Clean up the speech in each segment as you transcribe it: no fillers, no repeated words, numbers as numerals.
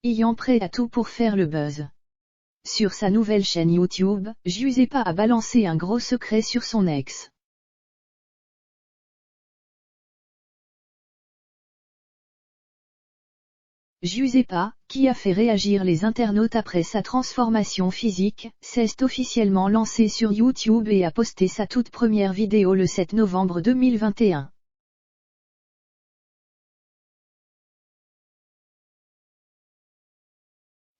Ian prêt à tout pour faire le buzz. Sur sa nouvelle chaîne YouTube, Giuseppa a balancé un gros secret sur son ex. Giuseppa, qui a fait réagir les internautes après sa transformation physique, s'est officiellement lancé sur YouTube et a posté sa toute première vidéo le 7 novembre 2021.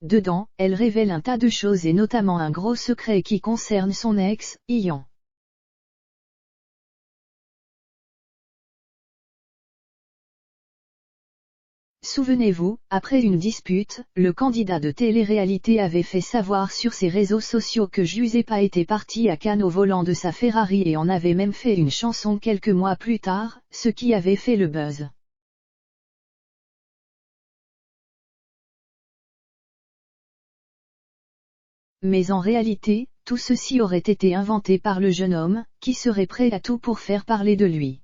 Dedans, elle révèle un tas de choses et notamment un gros secret qui concerne son ex, Ian. Souvenez-vous, après une dispute, le candidat de télé-réalité avait fait savoir sur ses réseaux sociaux que Giuseppa était parti à Cannes au volant de sa Ferrari et en avait même fait une chanson quelques mois plus tard, ce qui avait fait le buzz. Mais en réalité, tout ceci aurait été inventé par le jeune homme, qui serait prêt à tout pour faire parler de lui.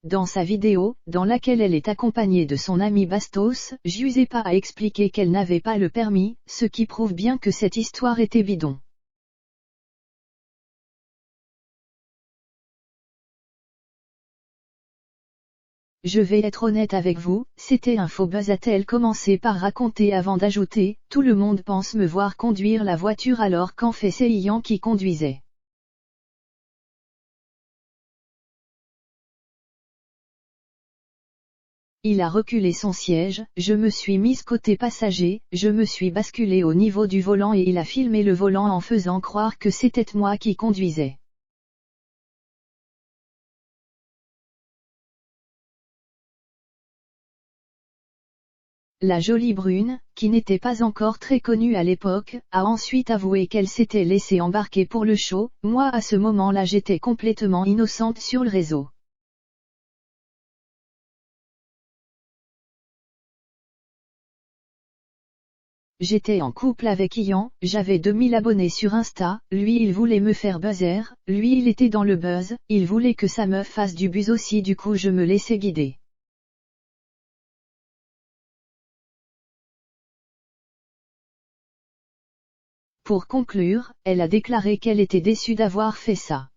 Dans sa vidéo, dans laquelle elle est accompagnée de son ami Bastos, Giuseppa a expliqué qu'elle n'avait pas le permis, ce qui prouve bien que cette histoire était bidon. Je vais être honnête avec vous, c'était un faux buzz, a-t-elle commencé par raconter avant d'ajouter, tout le monde pense me voir conduire la voiture alors qu'en fait c'est Ian qui conduisait. Il a reculé son siège, je me suis mise côté passager, je me suis basculée au niveau du volant et il a filmé le volant en faisant croire que c'était moi qui conduisais. La jolie brune, qui n'était pas encore très connue à l'époque, a ensuite avoué qu'elle s'était laissée embarquer pour le show. Moi à ce moment-là j'étais complètement innocente sur le réseau. J'étais en couple avec Ian, j'avais 2000 abonnés sur Insta, lui il voulait me faire buzzer, lui il était dans le buzz, il voulait que sa meuf fasse du buzz aussi, du coup je me laissais guider. Pour conclure, elle a déclaré qu'elle était déçue d'avoir fait ça.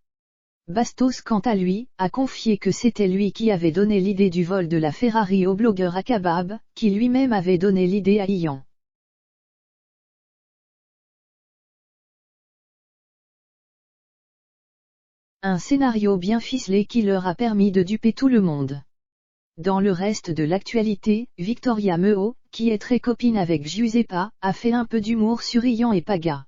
Bastos quant à lui, a confié que c'était lui qui avait donné l'idée du vol de la Ferrari au blogueur Akabab, qui lui-même avait donné l'idée à Ian. Un scénario bien ficelé qui leur a permis de duper tout le monde. Dans le reste de l'actualité, Victoria Meho, qui est très copine avec Giuseppa, a fait un peu d'humour sur Ian et Paga.